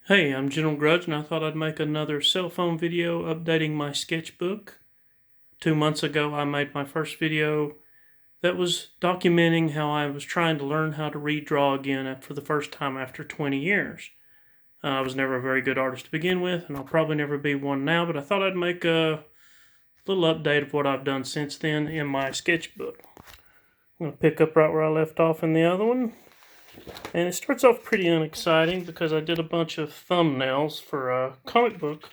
Hey, I'm General Grudge, and I thought I'd make another cell phone video updating my sketchbook. 2 months ago, I made my first video that was documenting how I was trying to learn how to redraw again for the first time after 20 years. I was never a very good artist to begin with, and I'll probably never be one now, but I thought I'd make a little update of what I've done since then in my sketchbook. I'm going to pick up right where I left off in the other one. And it starts off pretty unexciting because I did a bunch of thumbnails for a comic book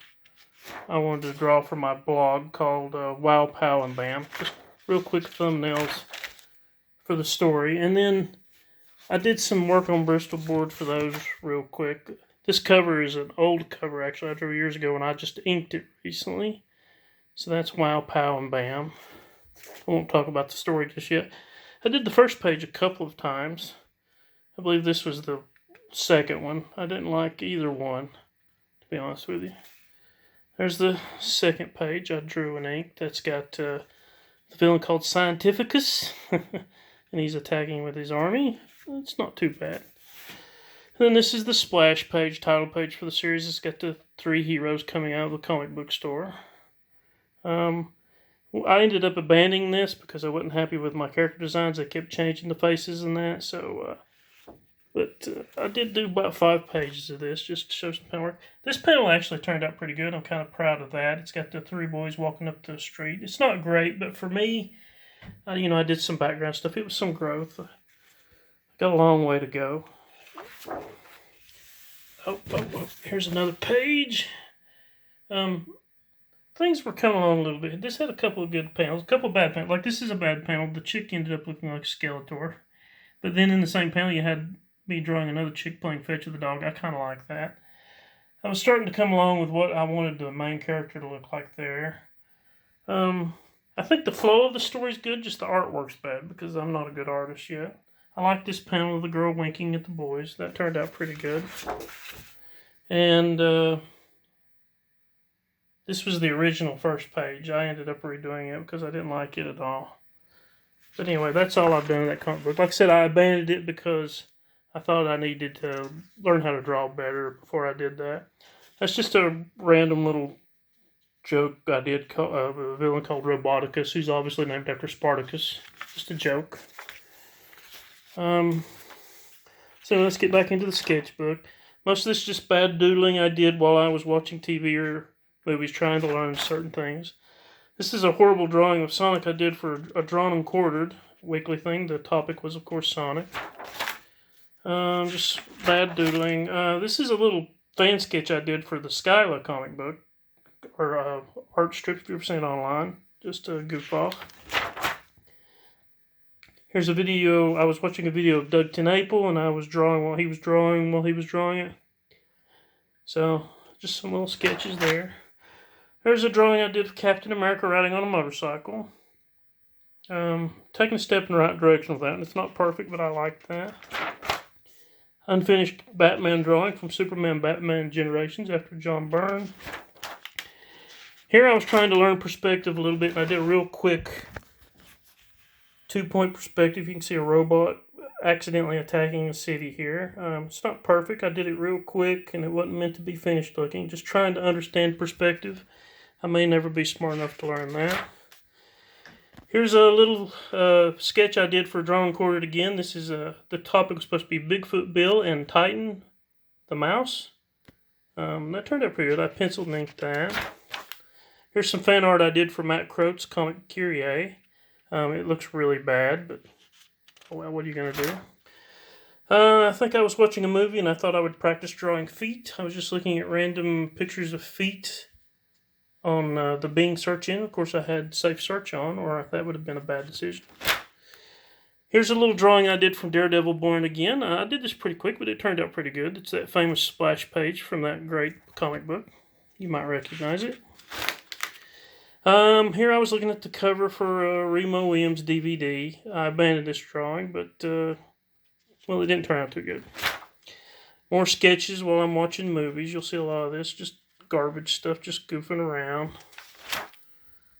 I wanted to draw for my blog called Wow, Pow, and Bam. Just real quick thumbnails for the story. And then I did some work on Bristol board for those real quick. This cover is an old cover, actually, I drew years ago, and I just inked it recently. So that's Wow, Pow, and Bam. I won't talk about the story just yet. I did the first page a couple of times. I believe this was the second one. I didn't like either one, to be honest with you. There's the second page I drew in ink. That's got the villain called Scientificus, and he's attacking with his army. It's not too bad. And then this is the splash page, title page for the series. It's got the 3 heroes coming out of the comic book store. I ended up abandoning this because I wasn't happy with my character designs. They kept changing the faces and that, so... But I did do about 5 pages of this just to show some power. This panel actually turned out pretty good. I'm kind of proud of that. It's got the 3 boys walking up the street. It's not great, but for me, I did some background stuff. It was some growth. I got a long way to go. Oh, here's another page. Things were coming along a little bit. This had a couple of good panels, a couple of bad panels. Like this is a bad panel. The chick ended up looking like Skeletor. But then in the same panel, you had me drawing another chick playing fetch with the dog. I kind of like that. I was starting to come along with what I wanted the main character to look like there. I think the flow of the story's good, just the artwork's bad because I'm not a good artist yet. I like this panel of the girl winking at the boys. That turned out pretty good. And this was the original first page. I ended up redoing it because I didn't like it at all. But anyway, that's all I've done in that comic book. Like I said, I abandoned it because I thought I needed to learn how to draw better before I did that. That's just a random little joke I did of a villain called Roboticus, who's obviously named after Spartacus. Just a joke. So let's get back into the sketchbook. Most of this is just bad doodling I did while I was watching TV or movies trying to learn certain things. This is a horrible drawing of Sonic I did for a Drawn and Quartered weekly thing. The topic was, of course, Sonic. Just bad doodling. This is a little fan sketch I did for the Skyla comic book, or art strip if you've ever seen it online. Just a goof off. Here's a video. I was watching a video of Doug Tenaple, and I was drawing while he was drawing it. So, just some little sketches there. There's a drawing I did of Captain America riding on a motorcycle. Taking a step in the right direction with that. And it's not perfect, but I like that. Unfinished Batman drawing from Superman Batman Generations after John Byrne. Here I was trying to learn perspective a little bit, and I did a real quick 2-point perspective. You can see a robot accidentally attacking a city here. It's not perfect. I did it real quick, and it wasn't meant to be finished looking. Just trying to understand perspective. I may never be smart enough to learn that. Here's a little sketch I did for Drawn and Quartered again. This is the topic was supposed to be Bigfoot Bill and Titan, the mouse. That turned out pretty good. I penciled and inked that. Here's some fan art I did for Matt Crote's comic Kyrie. It looks really bad, but well, what are you going to do? I think I was watching a movie and I thought I would practice drawing feet. I was just looking at random pictures of feet on the Bing search engine. Of course, I had Safe Search on, or that would have been a bad decision. Here's a little drawing I did from Daredevil Born Again. I did this pretty quick, but it turned out pretty good. It's that famous splash page from that great comic book. You might recognize it. Here I was looking at the cover for Remo Williams' DVD. I abandoned this drawing, but, well, it didn't turn out too good. More sketches while I'm watching movies. You'll see a lot of this. Just garbage stuff, just goofing around.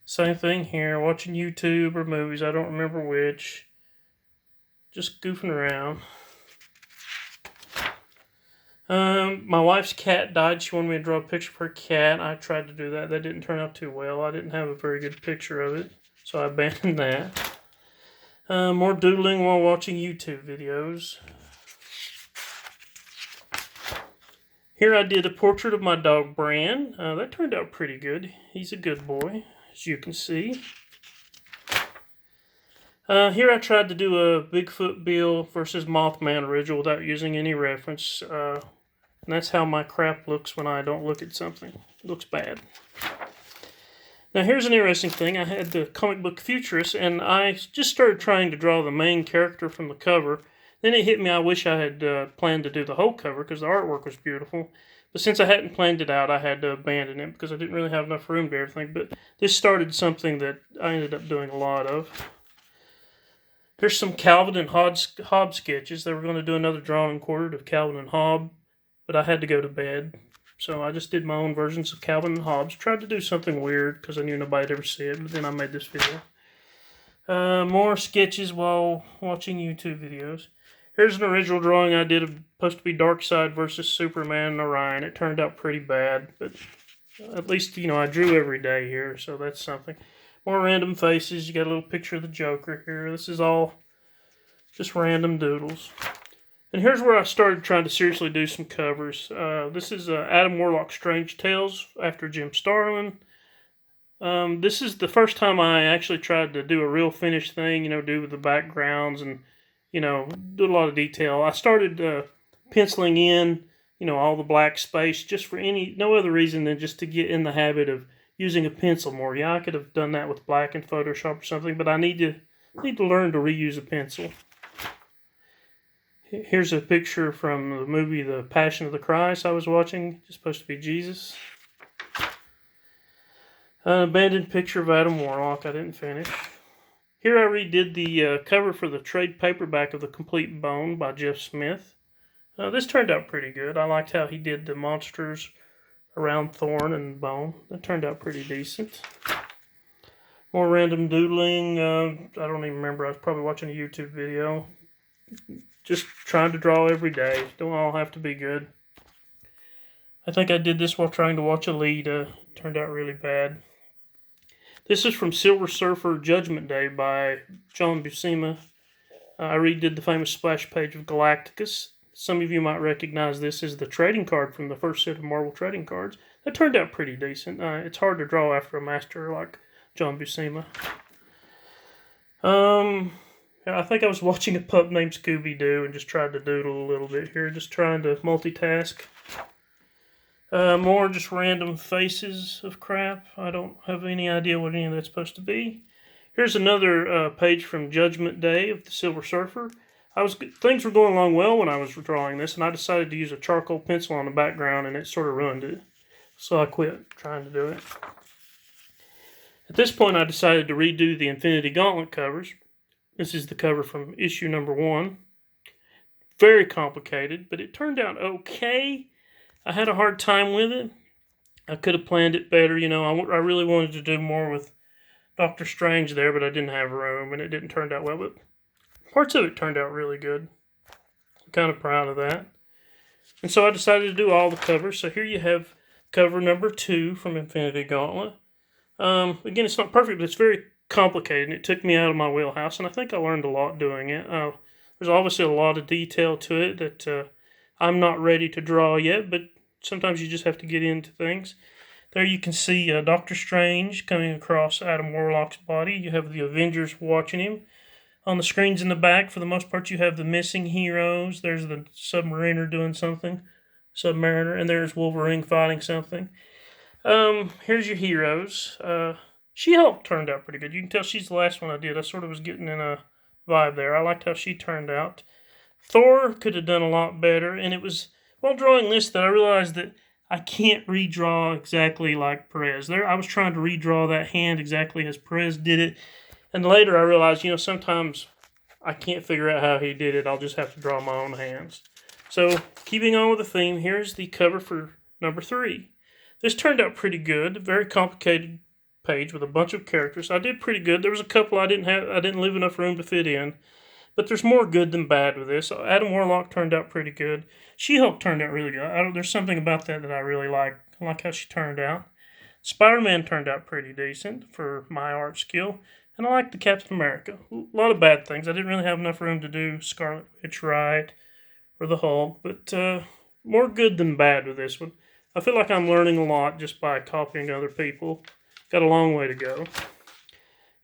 Same thing here, watching YouTube or movies, I don't remember which. Just goofing around. My wife's cat died. She wanted me to draw a picture of her cat. I tried to do that. That didn't turn out too well. I didn't have a very good picture of it, so I abandoned that. More doodling while watching YouTube videos. Here I did a portrait of my dog, Bran. That turned out pretty good. He's a good boy, as you can see. Here I tried to do a Bigfoot Bill versus Mothman original without using any reference. And that's how my crap looks when I don't look at something. It looks bad. Now here's an interesting thing. I had the comic book Futurist, and I just started trying to draw the main character from the cover. Then it hit me, I wish I had planned to do the whole cover, because the artwork was beautiful. But since I hadn't planned it out, I had to abandon it, because I didn't really have enough room to everything. But this started something that I ended up doing a lot of. Here's some Calvin and Hobbes sketches. They were going to do another drawing and quartered of Calvin and Hobbes, but I had to go to bed. So I just did my own versions of Calvin and Hobbes. Tried to do something weird because I knew nobody'd ever see it, but then I made this video. More sketches while watching YouTube videos. Here's an original drawing I did of supposed to be Darkseid versus Superman and Orion. It turned out pretty bad, but at least, I drew every day here, so that's something. More random faces. You got a little picture of the Joker here. This is all just random doodles. And here's where I started trying to seriously do some covers. This is Adam Warlock's Strange Tales after Jim Starlin. This is the first time I actually tried to do a real finished thing, do with the backgrounds and, do a lot of detail. I started penciling in, all the black space just for no other reason than just to get in the habit of using a pencil more. Yeah, I could have done that with black in Photoshop or something, but I need to learn to reuse a pencil. Here's a picture from the movie The Passion of the Christ I was watching. It's supposed to be Jesus. An abandoned picture of Adam Warlock I didn't finish. Here I redid the cover for the trade paperback of The Complete Bone by Jeff Smith. This turned out pretty good. I liked how he did the monsters around Thorn and Bone. That turned out pretty decent. More random doodling. I don't even remember. I was probably watching a YouTube video. Just trying to draw every day. Don't all have to be good. I think I did this while trying to watch Alita. Turned out really bad. This is from Silver Surfer Judgment Day by John Buscema. I redid the famous splash page of Galacticus. Some of you might recognize this as the trading card from the first set of Marvel trading cards. That turned out pretty decent. It's hard to draw after a master like John Buscema. I think I was watching a pup named Scooby-Doo and just tried to doodle a little bit here, just trying to multitask. More just random faces of crap. I don't have any idea what any of that's supposed to be. Here's another page from Judgment Day of the Silver Surfer. Things were going along well when I was drawing this, and I decided to use a charcoal pencil on the background, and it sort of ruined it. So I quit trying to do it. At this point, I decided to redo the Infinity Gauntlet covers. This is the cover from issue number 1. Very complicated, but it turned out okay. I had a hard time with it. I could have planned it better. I really wanted to do more with Doctor Strange there, but I didn't have room, and it didn't turn out well. But parts of it turned out really good. I'm kind of proud of that. And so I decided to do all the covers. So here you have cover number 2 from Infinity Gauntlet. Again, it's not perfect, but it's very complicated, and it took me out of my wheelhouse, and I think I learned a lot doing it. There's obviously a lot of detail to it that I'm not ready to draw yet, but sometimes you just have to get into things. There you can see Doctor Strange coming across Adam Warlock's body. You have the Avengers watching him. On the screens in the back, for the most part, you have the missing heroes. There's the Submariner doing something, Submariner, and there's Wolverine fighting something. Here's your heroes. She-Hulk turned out pretty good. You can tell she's the last one I did. I sort of was getting in a vibe there. I liked how she turned out. Thor could have done a lot better, and it was while drawing this that I realized that I can't redraw exactly like Perez. I was trying to redraw that hand exactly as Perez did it, and later I realized, sometimes I can't figure out how he did it. I'll just have to draw my own hands. So, keeping on with the theme, here's the cover for number 3. This turned out pretty good. Very complicated page with a bunch of characters. I did pretty good. There was a couple I didn't leave enough room to fit in. But there's more good than bad with this. Adam Warlock turned out pretty good. She-Hulk turned out really good. There's something about that I really like. I like how she turned out. Spider-Man turned out pretty decent for my art skill. And I like the Captain America. A lot of bad things. I didn't really have enough room to do Scarlet Witch right or the Hulk. But more good than bad with this one. I feel like I'm learning a lot just by copying other people. Got a long way to go.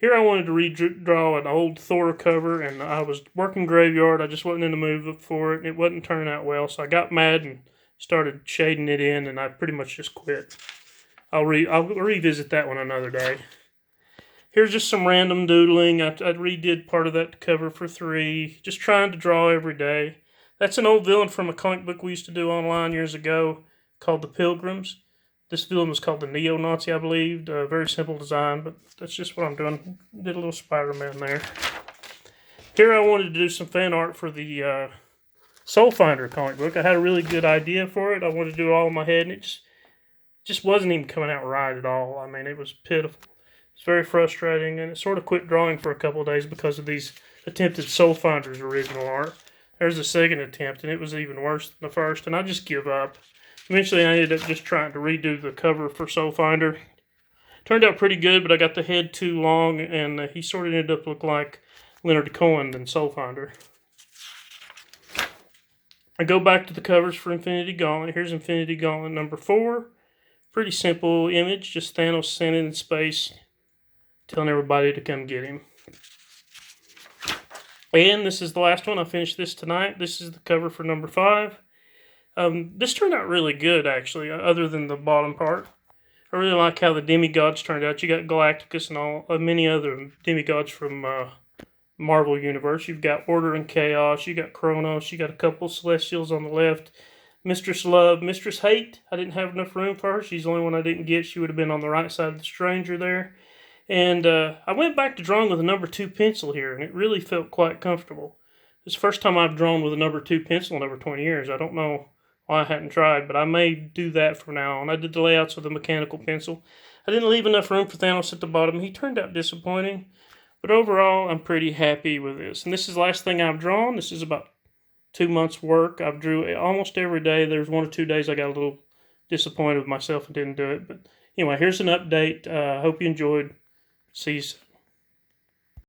Here I wanted to redraw an old Thor cover, and I was working graveyard. I just wasn't in the mood for it, and it wasn't turning out well. So I got mad and started shading it in, and I pretty much just quit. I'll revisit that one another day. Here's just some random doodling. I redid part of that cover for 3, just trying to draw every day. That's an old villain from a comic book we used to do online years ago called The Pilgrims. This villain was called the Neo-Nazi, I believe. Very simple design, but that's just what I'm doing. Did a little Spider-Man there. Here I wanted to do some fan art for the Soul Finder comic book. I had a really good idea for it. I wanted to do it all in my head, and it just wasn't even coming out right at all. I mean, it was pitiful. It's very frustrating, and it sort of quit drawing for a couple of days because of these attempted Soul Finder's original art. There's a second attempt, and it was even worse than the first, and I just give up. Eventually, I ended up just trying to redo the cover for Soul Finder. Turned out pretty good, but I got the head too long, and he sort of ended up looking like Leonard Cohen than Soul Finder. I go back to the covers for Infinity Gauntlet. Here's Infinity Gauntlet number 4. Pretty simple image, just Thanos standing in space, telling everybody to come get him. And this is the last one. I finished this tonight. This is the cover for number 5. This turned out really good, actually, other than the bottom part. I really like how the demigods turned out. You got Galactus and all many other demigods from Marvel Universe. You've got Order and Chaos. You got Kronos. You got a couple Celestials on the left. Mistress Love, Mistress Hate. I didn't have enough room for her. She's the only one I didn't get. She would have been on the right side of the Stranger there. And I went back to drawing with a number 2 pencil here, and it really felt quite comfortable. It's the first time I've drawn with a number 2 pencil in over 20 years. I don't know why I hadn't tried, but I may do that from now on. I did the layouts with a mechanical pencil. I didn't leave enough room for Thanos at the bottom. He turned out disappointing, but overall, I'm pretty happy with this. And this is the last thing I've drawn. This is about 2 months' work. I've drew almost every day. There's 1 or 2 days I got a little disappointed with myself and didn't do it. But anyway, here's an update. I hope you enjoyed. See you soon.